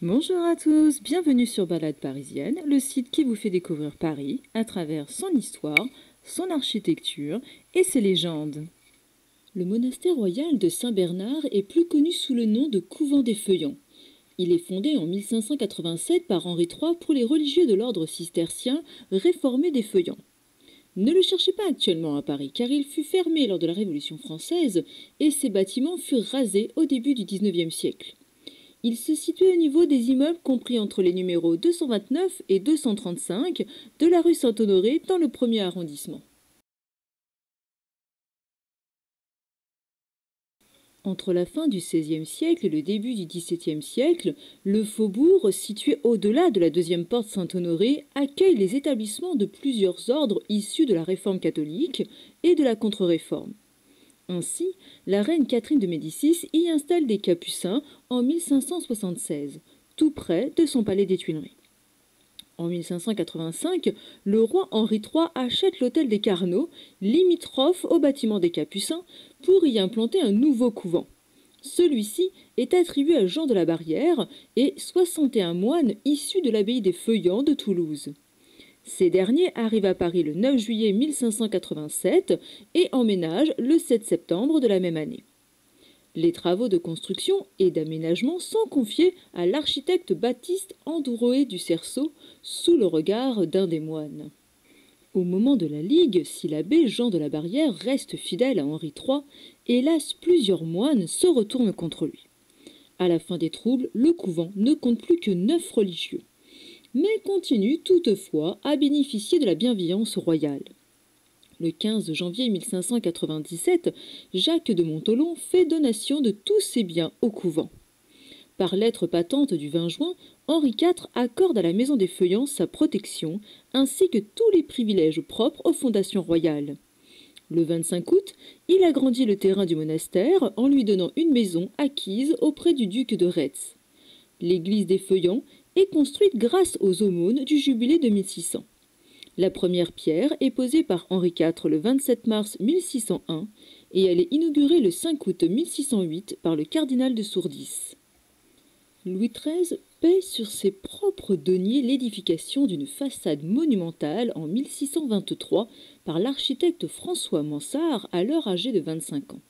Bonjour à tous, bienvenue sur Balade Parisienne, le site qui vous fait découvrir Paris à travers son histoire, son architecture et ses légendes. Le monastère royal de Saint-Bernard est plus connu sous le nom de couvent des Feuillants. Il est fondé en 1587 par Henri III pour les religieux de l'ordre cistercien réformé des Feuillants. Ne le cherchez pas actuellement à Paris car il fut fermé lors de la Révolution française et ses bâtiments furent rasés au début du XIXe siècle. Il se situe au niveau des immeubles compris entre les numéros 229 et 235 de la rue Saint-Honoré dans le premier arrondissement. Entre la fin du XVIe siècle et le début du XVIIe siècle, le faubourg, situé au-delà de la deuxième porte Saint-Honoré, accueille les établissements de plusieurs ordres issus de la Réforme catholique et de la Contre-Réforme. Ainsi, la reine Catherine de Médicis y installe des capucins en 1576, tout près de son palais des Tuileries. En 1585, le roi Henri III achète l'hôtel des Carnot, limitrophe au bâtiment des Capucins, pour y implanter un nouveau couvent. Celui-ci est attribué à Jean de la Barrière et 61 moines issus de l'abbaye des Feuillants de Toulouse. Ces derniers arrivent à Paris le 9 juillet 1587 et emménagent le 7 septembre de la même année. Les travaux de construction et d'aménagement sont confiés à l'architecte Baptiste Andouroé du Cerceau sous le regard d'un des moines. Au moment de la Ligue, si l'abbé Jean de la Barrière reste fidèle à Henri III, hélas plusieurs moines se retournent contre lui. À la fin des troubles, le couvent ne compte plus que 9 religieux, mais continue toutefois à bénéficier de la bienveillance royale. Le 15 janvier 1597, Jacques de Montaulon fait donation de tous ses biens au couvent. Par lettre patente du 20 juin, Henri IV accorde à la Maison des Feuillants sa protection, ainsi que tous les privilèges propres aux fondations royales. Le 25 août, il agrandit le terrain du monastère en lui donnant une maison acquise auprès du duc de Retz. L'église des Feuillants est construite grâce aux aumônes du jubilé de 1600. La première pierre est posée par Henri IV le 27 mars 1601 et elle est inaugurée le 5 août 1608 par le cardinal de Sourdis. Louis XIII paie sur ses propres deniers l'édification d'une façade monumentale en 1623 par l'architecte François Mansart, alors âgé de 25 ans.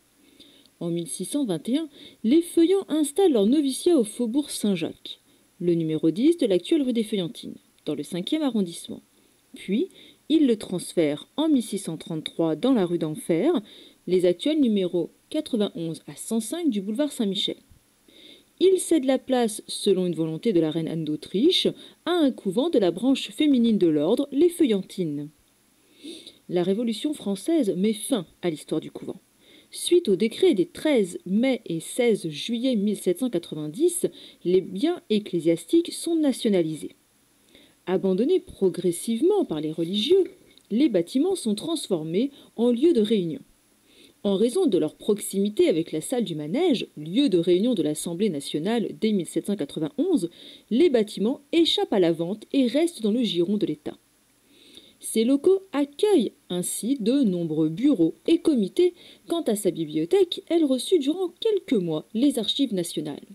En 1621, les Feuillants installent leur noviciat au faubourg Saint-Jacques, le numéro 10 de l'actuelle rue des Feuillantines, dans le 5e arrondissement. Puis, ils le transfèrent en 1633 dans la rue d'Enfer, les actuels numéros 91 à 105 du boulevard Saint-Michel. Il cède la place, selon une volonté de la reine Anne d'Autriche, à un couvent de la branche féminine de l'ordre, les Feuillantines. La Révolution française met fin à l'histoire du couvent. Suite au décret des 13 mai et 16 juillet 1790, les biens ecclésiastiques sont nationalisés. Abandonnés progressivement par les religieux, les bâtiments sont transformés en lieux de réunion. En raison de leur proximité avec la salle du manège, lieu de réunion de l'Assemblée nationale dès 1791, les bâtiments échappent à la vente et restent dans le giron de l'État. Ces locaux accueillent ainsi de nombreux bureaux et comités. Quant à sa bibliothèque, elle reçut durant quelques mois les archives nationales.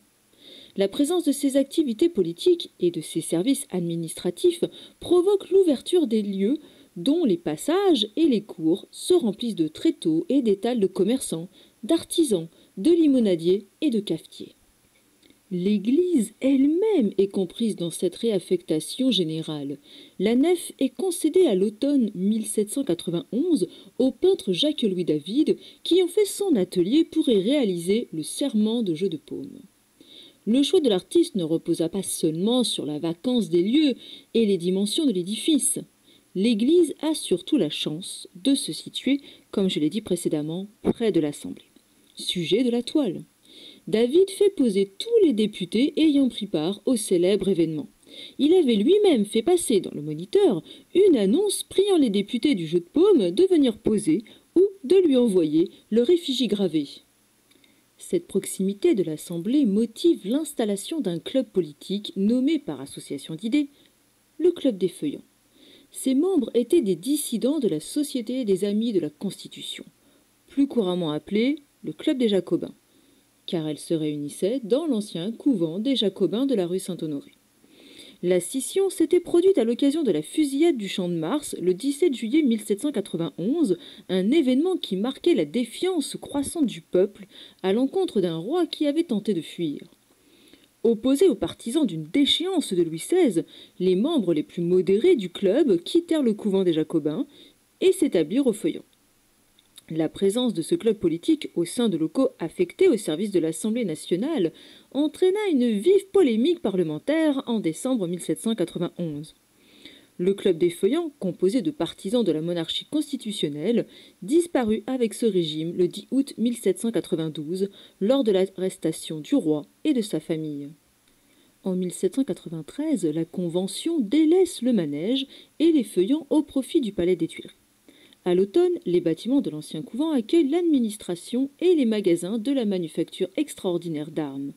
La présence de ces activités politiques et de ces services administratifs provoque l'ouverture des lieux dont les passages et les cours se remplissent de tréteaux et d'étals de commerçants, d'artisans, de limonadiers et de cafetiers. L'église elle-même est comprise dans cette réaffectation générale. La nef est concédée à l'automne 1791 au peintre Jacques-Louis David qui en fait son atelier pour y réaliser le serment de jeu de paume. Le choix de l'artiste ne reposa pas seulement sur la vacance des lieux et les dimensions de l'édifice. L'église a surtout la chance de se situer, comme je l'ai dit précédemment, près de l'Assemblée. Sujet de la toile. David fait poser tous les députés ayant pris part au célèbre événement. Il avait lui-même fait passer dans le Moniteur une annonce priant les députés du jeu de paume de venir poser ou de lui envoyer leur effigie gravée. Cette proximité de l'Assemblée motive l'installation d'un club politique nommé par association d'idées, le Club des Feuillants. Ses membres étaient des dissidents de la Société des Amis de la Constitution, plus couramment appelé le Club des Jacobins. car elles se réunissaient dans l'ancien couvent des Jacobins de la rue Saint-Honoré. La scission s'était produite à l'occasion de la fusillade du Champ de Mars le 17 juillet 1791, un événement qui marquait la défiance croissante du peuple à l'encontre d'un roi qui avait tenté de fuir. Opposés aux partisans d'une déchéance de Louis XVI, les membres les plus modérés du club quittèrent le couvent des Jacobins et s'établirent au Feuillants. La présence de ce club politique au sein de locaux affectés au service de l'Assemblée nationale entraîna une vive polémique parlementaire en décembre 1791. Le club des Feuillants, composé de partisans de la monarchie constitutionnelle, disparut avec ce régime le 10 août 1792 lors de l'arrestation du roi et de sa famille. En 1793, la Convention délaisse le manège et les Feuillants au profit du palais des Tuileries. À l'automne, les bâtiments de l'ancien couvent accueillent l'administration et les magasins de la manufacture extraordinaire d'armes.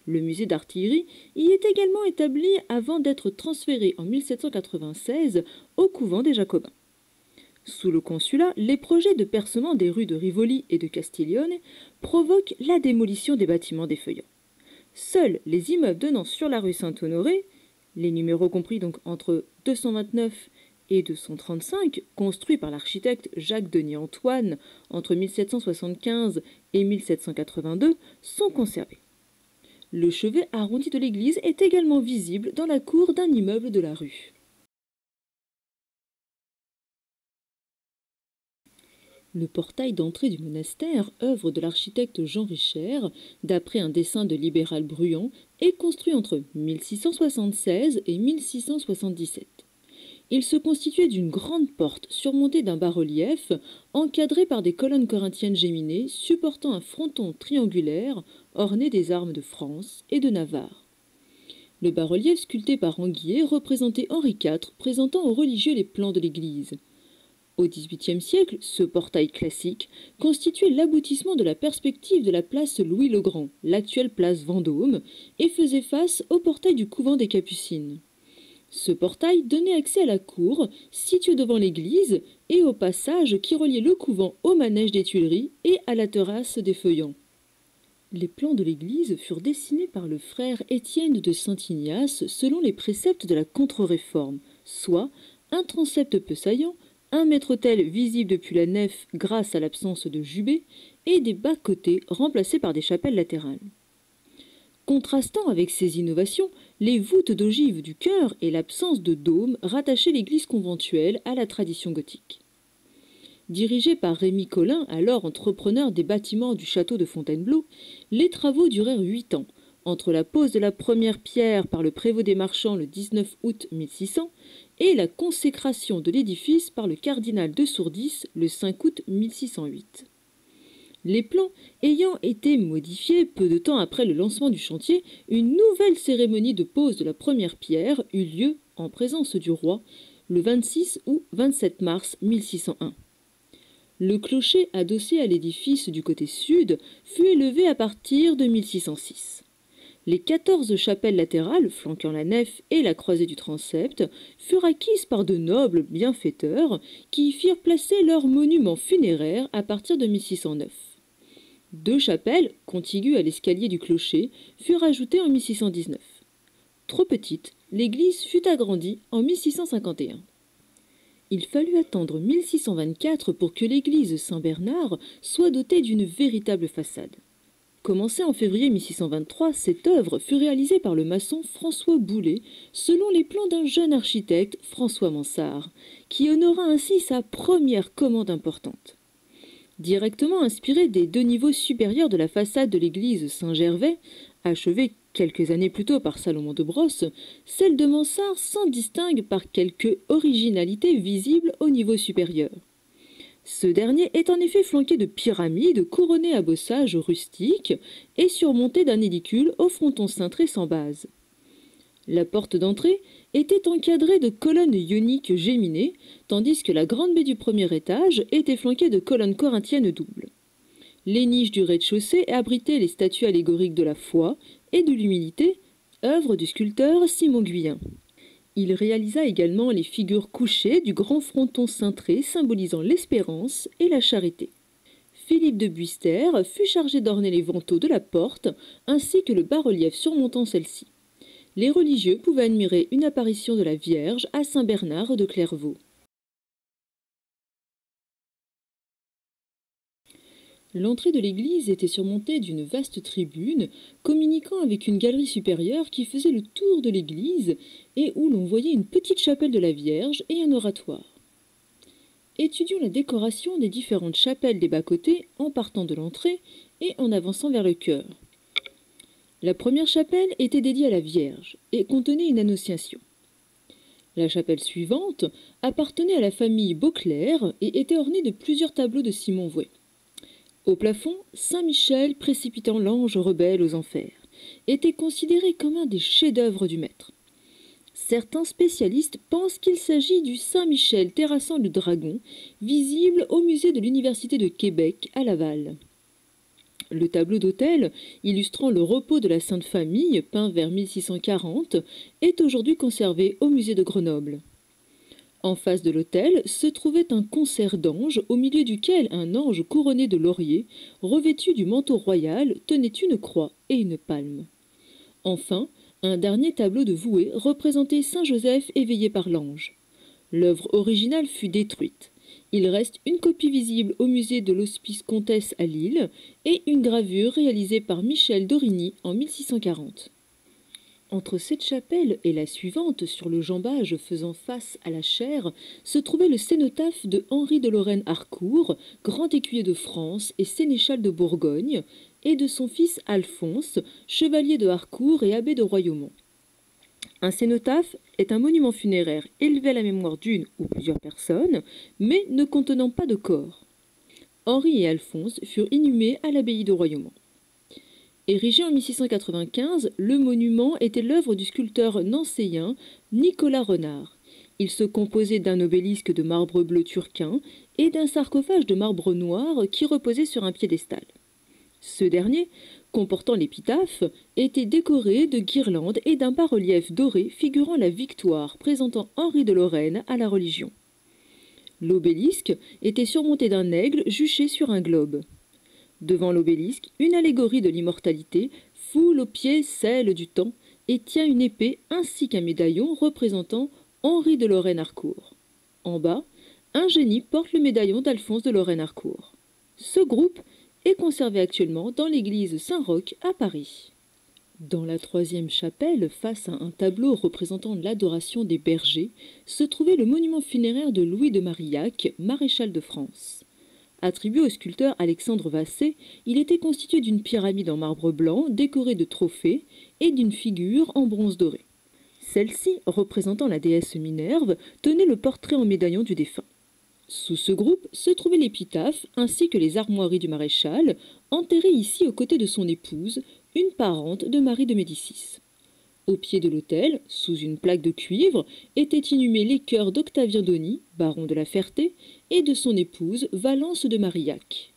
Le musée d'artillerie y est également établi avant d'être transféré en 1796 au couvent des Jacobins. Sous le consulat, les projets de percement des rues de Rivoli et de Castiglione provoquent la démolition des bâtiments des Feuillants. Seuls les immeubles donnant sur la rue Saint-Honoré, les numéros compris donc entre 229 et 235, construits par l'architecte Jacques Denis Antoine entre 1775 et 1782, sont conservés. Le chevet arrondi de l'église est également visible dans la cour d'un immeuble de la rue. Le portail d'entrée du monastère, œuvre de l'architecte Jean Richer, d'après un dessin de Libéral Bruand, est construit entre 1676 et 1677. Il se constituait d'une grande porte surmontée d'un bas-relief, encadré par des colonnes corinthiennes géminées supportant un fronton triangulaire orné des armes de France et de Navarre. Le bas-relief sculpté par Anguier représentait Henri IV présentant aux religieux les plans de l'église. Au XVIIIe siècle, ce portail classique constituait l'aboutissement de la perspective de la place Louis-le-Grand, l'actuelle place Vendôme, et faisait face au portail du couvent des Capucines. Ce portail donnait accès à la cour, située devant l'église, et au passage qui reliait le couvent au manège des Tuileries et à la terrasse des Feuillants. Les plans de l'église furent dessinés par le frère Étienne de Saint-Ignace selon les préceptes de la Contre-Réforme, soit un transept peu saillant, un maître-autel visible depuis la nef grâce à l'absence de jubé, et des bas-côtés remplacés par des chapelles latérales. Contrastant avec ces innovations, les voûtes d'ogives du chœur et l'absence de dôme rattachaient l'église conventuelle à la tradition gothique. Dirigé par Rémy Collin, alors entrepreneur des bâtiments du château de Fontainebleau, les travaux durèrent 8 ans, entre la pose de la première pierre par le prévôt des marchands le 19 août 1600 et la consécration de l'édifice par le cardinal de Sourdis le 5 août 1608. Les plans ayant été modifiés peu de temps après le lancement du chantier, une nouvelle cérémonie de pose de la première pierre eut lieu, en présence du roi, le 26 ou 27 mars 1601. Le clocher adossé à l'édifice du côté sud fut élevé à partir de 1606. Les 14 chapelles latérales flanquant la nef et la croisée du transept furent acquises par de nobles bienfaiteurs qui y firent placer leurs monuments funéraires à partir de 1609. 2 chapelles, contiguës à l'escalier du clocher, furent ajoutées en 1619. Trop petite, l'église fut agrandie en 1651. Il fallut attendre 1624 pour que l'église Saint-Bernard soit dotée d'une véritable façade. Commencée en février 1623, cette œuvre fut réalisée par le maçon François Boulet selon les plans d'un jeune architecte, François Mansart, qui honora ainsi sa première commande importante. Directement inspirée des 2 niveaux supérieurs de la façade de l'église Saint-Gervais, achevée quelques années plus tôt par Salomon de Brosse, celle de Mansart s'en distingue par quelque originalité visible au niveau supérieur. Ce dernier est en effet flanqué de pyramides couronnées à bossages rustiques et surmonté d'un édicule au fronton cintré sans base. La porte d'entrée était encadrée de colonnes ioniques géminées, tandis que la grande baie du premier étage était flanquée de colonnes corinthiennes doubles. Les niches du rez-de-chaussée abritaient les statues allégoriques de la foi et de l'humilité, œuvre du sculpteur Simon Guyen. Il réalisa également les figures couchées du grand fronton cintré symbolisant l'espérance et la charité. Philippe de Buystère fut chargé d'orner les vantaux de la porte ainsi que le bas-relief surmontant celle-ci. Les religieux pouvaient admirer une apparition de la Vierge à Saint-Bernard de Clairvaux. L'entrée de l'église était surmontée d'une vaste tribune communiquant avec une galerie supérieure qui faisait le tour de l'église et où l'on voyait une petite chapelle de la Vierge et un oratoire. Étudions la décoration des différentes chapelles des bas-côtés en partant de l'entrée et en avançant vers le chœur. La première chapelle était dédiée à la Vierge et contenait une annonciation. La chapelle suivante appartenait à la famille Beauclerc et était ornée de plusieurs tableaux de Simon Vouet. Au plafond, Saint Michel précipitant l'ange rebelle aux enfers était considéré comme un des chefs-d'œuvre du maître. Certains spécialistes pensent qu'il s'agit du Saint Michel terrassant le dragon, visible au musée de l'Université de Québec à Laval. Le tableau d'autel, illustrant le repos de la Sainte Famille, peint vers 1640, est aujourd'hui conservé au musée de Grenoble. En face de l'autel se trouvait un concert d'anges, au milieu duquel un ange couronné de laurier, revêtu du manteau royal, tenait une croix et une palme. Enfin, un dernier tableau de Vouet représentait Saint Joseph éveillé par l'ange. L'œuvre originale fut détruite. Il reste une copie visible au musée de l'Hospice Comtesse à Lille et une gravure réalisée par Michel d'Origny en 1640. Entre cette chapelle et la suivante, sur le jambage faisant face à la chaire, se trouvait le cénotaphe de Henri de Lorraine Harcourt, grand écuyer de France et sénéchal de Bourgogne, et de son fils Alphonse, chevalier de Harcourt et abbé de Royaumont. Un cénotaphe est un monument funéraire élevé à la mémoire d'une ou plusieurs personnes, mais ne contenant pas de corps. Henri et Alphonse furent inhumés à l'abbaye de Royaumont. Érigé en 1695, le monument était l'œuvre du sculpteur nancéen Nicolas Renard. Il se composait d'un obélisque de marbre bleu turquin et d'un sarcophage de marbre noir qui reposait sur un piédestal. Ce dernier, comportant l'épitaphe, était décoré de guirlandes et d'un bas-relief doré figurant la victoire présentant Henri de Lorraine à la religion. L'obélisque était surmonté d'un aigle juché sur un globe. Devant l'obélisque, une allégorie de l'immortalité foule aux pieds celle du temps et tient une épée ainsi qu'un médaillon représentant Henri de Lorraine Harcourt. En bas, un génie porte le médaillon d'Alphonse de Lorraine Harcourt. Ce groupe est conservé actuellement dans l'église Saint-Roch à Paris. Dans la troisième chapelle, face à un tableau représentant l'adoration des bergers, se trouvait le monument funéraire de Louis de Marillac, maréchal de France. Attribué au sculpteur Alexandre Vassé, il était constitué d'une pyramide en marbre blanc décorée de trophées et d'une figure en bronze doré. Celle-ci, représentant la déesse Minerve, tenait le portrait en médaillon du défunt. Sous ce groupe se trouvait l'épitaphe ainsi que les armoiries du maréchal, enterré ici aux côtés de son épouse, une parente de Marie de Médicis. Au pied de l'autel, sous une plaque de cuivre, étaient inhumés les cœurs d'Octavien d'Ony, baron de la Ferté, et de son épouse Valence de Marillac.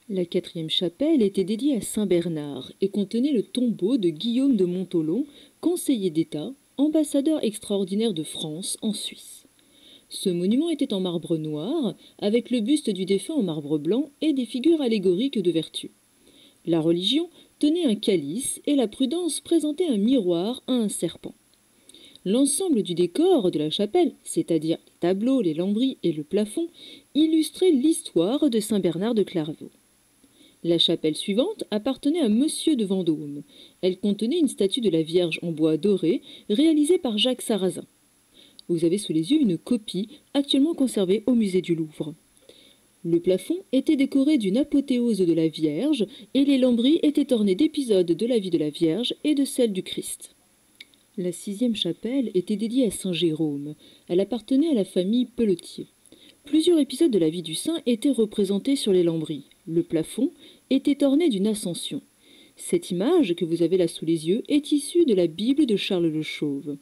La quatrième chapelle était dédiée à Saint Bernard et contenait le tombeau de Guillaume de Montholon, conseiller d'État, ambassadeur extraordinaire de France en Suisse. Ce monument était en marbre noir, avec le buste du défunt en marbre blanc et des figures allégoriques de vertu. La religion tenait un calice et la prudence présentait un miroir à un serpent. L'ensemble du décor de la chapelle, c'est-à-dire les tableaux, les lambris et le plafond, illustrait l'histoire de Saint Bernard de Clairvaux. La chapelle suivante appartenait à Monsieur de Vendôme. Elle contenait une statue de la Vierge en bois doré réalisée par Jacques Sarrazin. Vous avez sous les yeux une copie actuellement conservée au musée du Louvre. Le plafond était décoré d'une apothéose de la Vierge et les lambris étaient ornés d'épisodes de la vie de la Vierge et de celle du Christ. La sixième chapelle était dédiée à Saint Jérôme. Elle appartenait à la famille Pelletier. Plusieurs épisodes de la vie du saint étaient représentés sur les lambris. Le plafond était orné d'une ascension. Cette image que vous avez là sous les yeux est issue de la Bible de Charles le Chauve.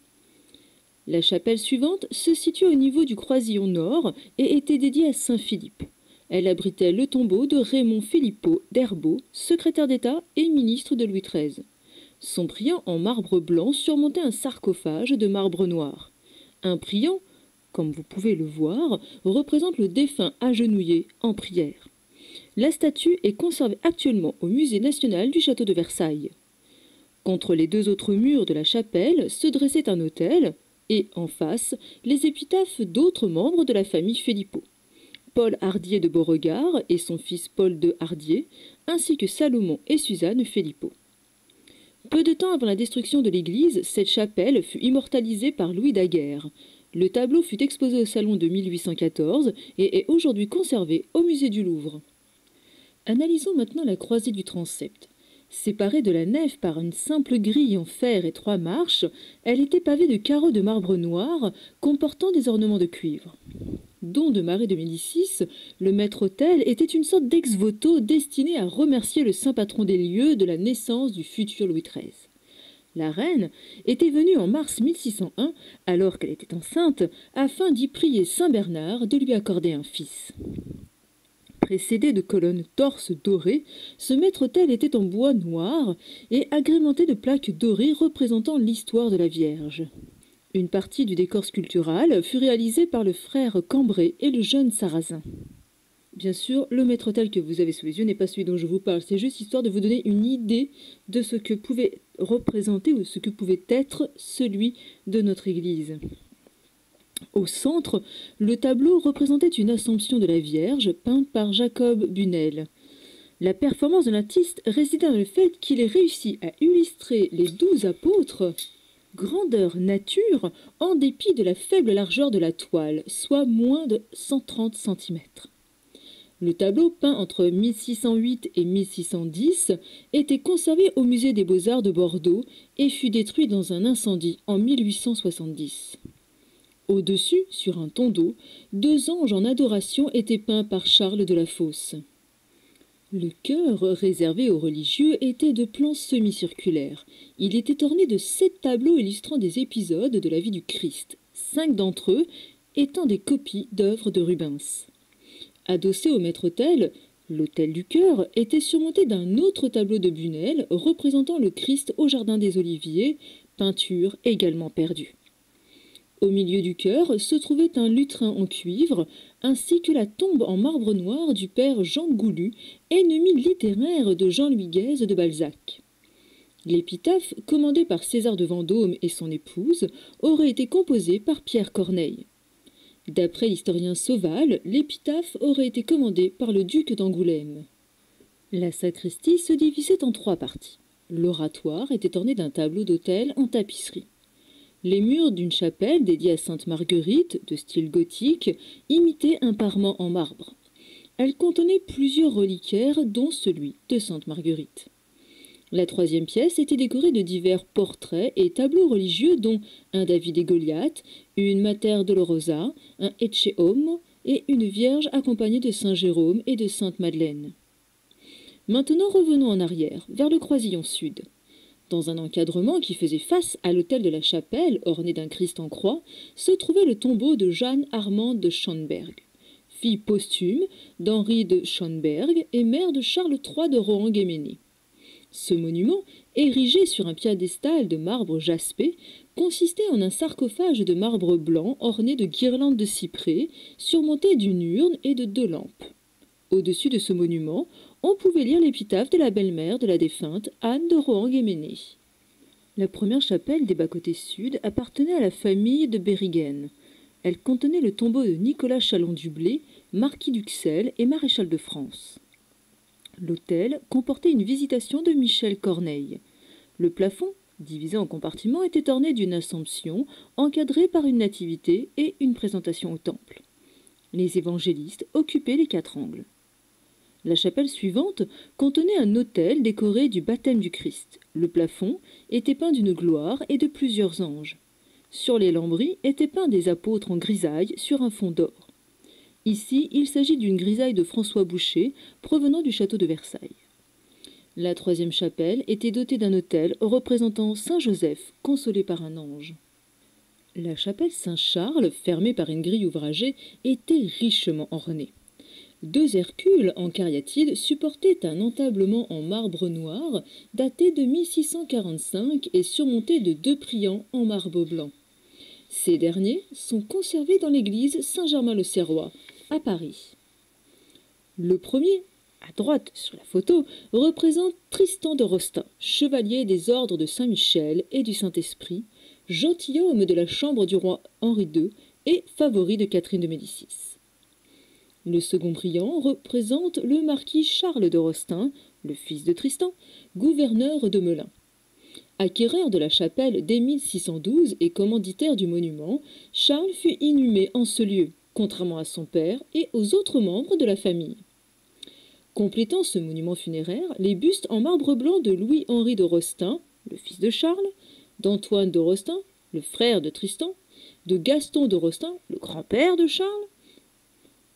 La chapelle suivante se situait au niveau du croisillon nord et était dédiée à Saint Philippe. Elle abritait le tombeau de Raymond Philippot d'Herbaut, secrétaire d'État et ministre de Louis XIII. Son priant en marbre blanc surmontait un sarcophage de marbre noir. Un priant, comme vous pouvez le voir, représente le défunt agenouillé en prière. La statue est conservée actuellement au Musée national du château de Versailles. Contre les deux autres murs de la chapelle se dressait un autel et, en face, les épitaphes d'autres membres de la famille Philippot. Paul Hardier de Beauregard et son fils Paul de Hardier, ainsi que Salomon et Suzanne Philippot. Peu de temps avant la destruction de l'église, cette chapelle fut immortalisée par Louis Daguerre. Le tableau fut exposé au salon de 1814 et est aujourd'hui conservé au musée du Louvre. Analysons maintenant la croisée du transept. Séparée de la nef par une simple grille en fer et 3 marches, elle était pavée de carreaux de marbre noir comportant des ornements de cuivre. Don de Marie de Médicis, le maître-autel était une sorte d'ex-voto destiné à remercier le saint patron des lieux de la naissance du futur Louis XIII. La reine était venue en mars 1601, alors qu'elle était enceinte, afin d'y prier saint Bernard de lui accorder un fils. Précédé de colonnes torses dorées, ce maître-autel était en bois noir et agrémenté de plaques dorées représentant l'histoire de la Vierge. Une partie du décor sculptural fut réalisée par le frère Cambrai et le jeune Sarrazin. Bien sûr, le maître-autel que vous avez sous les yeux n'est pas celui dont je vous parle, c'est juste histoire de vous donner une idée de ce que pouvait représenter ou ce que pouvait être celui de notre église. Au centre, le tableau représentait une Assomption de la Vierge peinte par Jacob Bunel. La performance de l'artiste résidait dans le fait qu'il ait réussi à illustrer les 12 apôtres grandeur nature en dépit de la faible largeur de la toile, soit moins de 130 cm. Le tableau, peint entre 1608 et 1610, était conservé au musée des Beaux-Arts de Bordeaux et fut détruit dans un incendie en 1870. Au-dessus, sur un tonneau, 2 anges en adoration étaient peints par Charles de la Fosse. Le chœur réservé aux religieux était de plan semi-circulaire. Il était orné de 7 tableaux illustrant des épisodes de la vie du Christ, 5 d'entre eux étant des copies d'œuvres de Rubens. Adossé au maître-autel, l'autel du chœur était surmonté d'un autre tableau de Bunel représentant le Christ au jardin des Oliviers, peinture également perdue. Au milieu du chœur se trouvait un lutrin en cuivre, ainsi que la tombe en marbre noir du père Jean Goulu, ennemi littéraire de Jean-Louis Guèze de Balzac. L'épitaphe, commandée par César de Vendôme et son épouse, aurait été composée par Pierre Corneille. D'après l'historien Sauval, l'épitaphe aurait été commandée par le duc d'Angoulême. La sacristie se divisait en 3 parties. L'oratoire était orné d'un tableau d'autel en tapisserie. Les murs d'une chapelle dédiée à Sainte Marguerite, de style gothique, imitaient un parement en marbre. Elle contenait plusieurs reliquaires, dont celui de Sainte Marguerite. La 3e pièce était décorée de divers portraits et tableaux religieux, dont un David et Goliath, une Mater Dolorosa, un Ecce Homo et une Vierge accompagnée de Saint Jérôme et de Sainte Madeleine. Maintenant revenons en arrière, vers le croisillon sud. Dans un encadrement qui faisait face à l'autel de la chapelle, orné d'un Christ en croix, se trouvait le tombeau de Jeanne Armande de Schönberg, fille posthume d'Henri de Schönberg et mère de Charles III de Rohan-Guéméné. Ce monument, érigé sur un piédestal de marbre jaspé, consistait en un sarcophage de marbre blanc orné de guirlandes de cyprès, surmonté d'une urne et de 2 lampes. Au-dessus de ce monument, on pouvait lire l'épitaphe de la belle-mère de la défunte Anne de Rohan-Guéméné. La première chapelle des bas-côtés sud appartenait à la famille de Berrigen. Elle contenait le tombeau de Nicolas Chalon-Dublé, marquis d'Uxelles et maréchal de France. L'autel comportait une visitation de Michel Corneille. Le plafond, divisé en compartiments, était orné d'une Assomption, encadrée par une nativité et une présentation au temple. Les évangélistes occupaient les 4 angles. La chapelle suivante contenait un autel décoré du baptême du Christ. Le plafond était peint d'une gloire et de plusieurs anges. Sur les lambris étaient peints des apôtres en grisaille sur un fond d'or. Ici, il s'agit d'une grisaille de François Boucher, provenant du château de Versailles. La 3e chapelle était dotée d'un autel représentant Saint Joseph, consolé par un ange. La chapelle Saint-Charles, fermée par une grille ouvragée, était richement ornée. 2 Hercules en cariatide supportaient un entablement en marbre noir daté de 1645 et surmonté de 2 priants en marbre blanc. Ces derniers sont conservés dans l'église Saint-Germain-l'Auxerrois, à Paris. Le premier à droite sur la photo, représente Tristan de Rostin, chevalier des ordres de Saint-Michel et du Saint-Esprit, gentilhomme de la chambre du roi Henri II et favori de Catherine de Médicis. Le second brillant représente le marquis Charles de Rostin, le fils de Tristan, gouverneur de Melun. Acquéreur de la chapelle dès 1612 et commanditaire du monument, Charles fut inhumé en ce lieu, contrairement à son père et aux autres membres de la famille. Complétant ce monument funéraire, les bustes en marbre blanc de Louis-Henri de Rostin, le fils de Charles, d'Antoine de Rostin, le frère de Tristan, de Gaston de Rostin, le grand-père de Charles,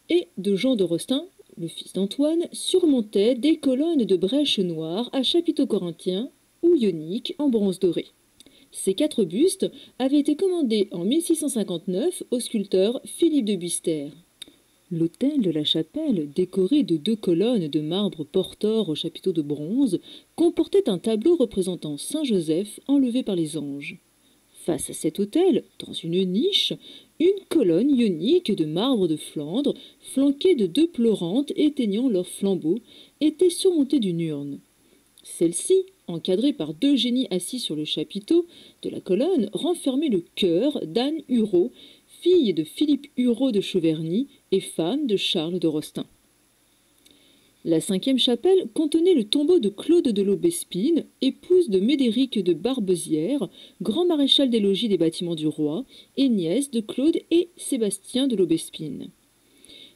et de Jean de Rostin, le fils d'Antoine, surmontaient des colonnes de brèche noires à chapiteaux corinthiens ou ioniques en bronze doré. Ces 4 bustes avaient été commandés en 1659 au sculpteur Philippe de Buistère. L'autel de la chapelle, décoré de 2 colonnes de marbre portor au chapiteau de bronze, comportait un tableau représentant Saint Joseph enlevé par les anges. Face à cet autel, dans une niche, une colonne ionique de marbre de Flandre, flanquée de 2 pleurantes éteignant leurs flambeaux, était surmontée d'une urne. Celle-ci, encadrée par 2 génies assis sur le chapiteau de la colonne, renfermait le cœur d'Anne Hureau, fille de Philippe Hureau de Cheverny et femme de Charles de Rostin. La 5e chapelle contenait le tombeau de Claude de Laubespine, épouse de Médéric de Barbezières, grand maréchal des logis des bâtiments du roi, et nièce de Claude et Sébastien de Laubespine.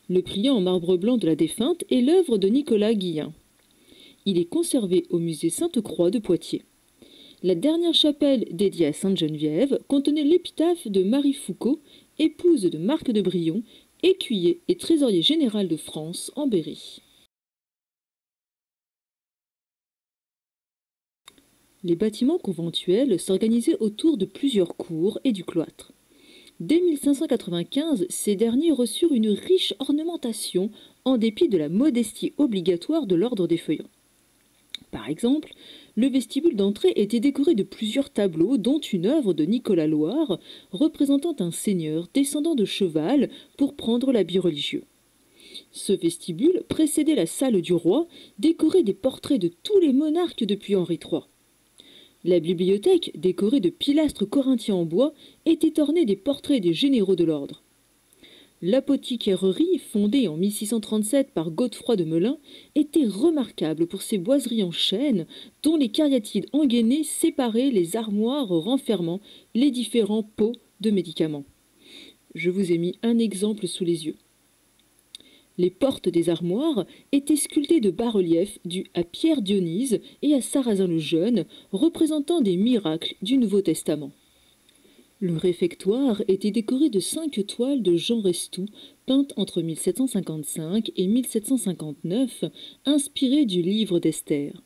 Le priant en marbre blanc de la défunte est l'œuvre de Nicolas Guillen. Il est conservé au musée Sainte-Croix de Poitiers. La dernière chapelle dédiée à Sainte-Geneviève contenait l'épitaphe de Marie Foucault, épouse de Marc de Brion, écuyer et trésorier général de France en Berry. Les bâtiments conventuels s'organisaient autour de plusieurs cours et du cloître. Dès 1595, ces derniers reçurent une riche ornementation en dépit de la modestie obligatoire de l'ordre des feuillants. Par exemple, le vestibule d'entrée était décoré de plusieurs tableaux, dont une œuvre de Nicolas Loire représentant un seigneur descendant de cheval pour prendre l'habit religieux. Ce vestibule précédait la salle du roi, décorée des portraits de tous les monarques depuis Henri III. La bibliothèque, décorée de pilastres corinthiens en bois, était ornée des portraits des généraux de l'ordre. L'apothicairerie, fondée en 1637 par Godefroy de Melun, était remarquable pour ses boiseries en chêne, dont les cariatides engainées séparaient les armoires renfermant les différents pots de médicaments. Je vous ai mis un exemple sous les yeux. Les portes des armoires étaient sculptées de bas-reliefs dus à Pierre Dionys et à Sarrazin le Jeune, représentant des miracles du Nouveau Testament. Le réfectoire était décoré de 5 toiles de Jean Restou, peintes entre 1755 et 1759, inspirées du livre d'Esther.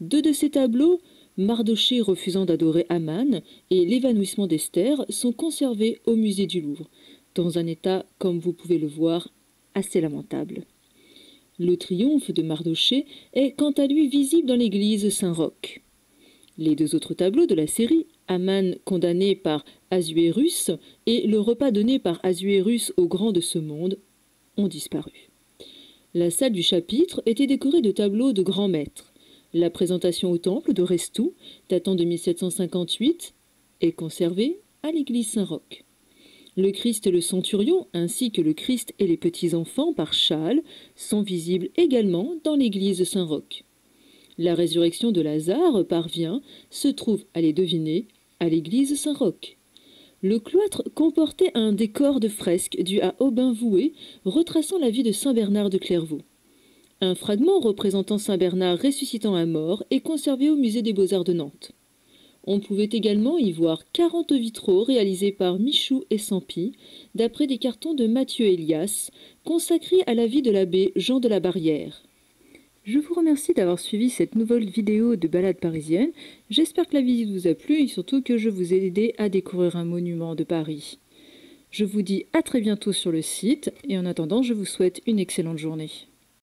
2 de ces tableaux, Mardochée refusant d'adorer Aman et l'évanouissement d'Esther, sont conservés au musée du Louvre, dans un état, comme vous pouvez le voir, assez lamentable. Le triomphe de Mardochée est quant à lui visible dans l'église Saint-Roch. Les 2 autres tableaux de la série, Aman condamné par Assuérus et le repas donné par Assuérus aux grands de ce monde, ont disparu. La salle du chapitre était décorée de tableaux de grands maîtres. La présentation au temple de Restou, datant de 1758, est conservée à l'église Saint-Roch. Le Christ et le centurion, ainsi que le Christ et les petits-enfants par Chasles, sont visibles également dans l'église Saint-Roch. La résurrection de Lazare parvient, se trouve, allez deviner, à l'église Saint-Roch. Le cloître comportait un décor de fresques dû à Aubin Voué, retraçant la vie de saint Bernard de Clairvaux. Un fragment représentant saint Bernard ressuscitant un mort est conservé au musée des Beaux-Arts de Nantes. On pouvait également y voir 40 vitraux réalisés par Michou et Sampi, d'après des cartons de Mathieu Elias, consacrés à la vie de l'abbé Jean de la Barrière. Je vous remercie d'avoir suivi cette nouvelle vidéo de balade parisienne. J'espère que la visite vous a plu et surtout que je vous ai aidé à découvrir un monument de Paris. Je vous dis à très bientôt sur le site et en attendant, je vous souhaite une excellente journée.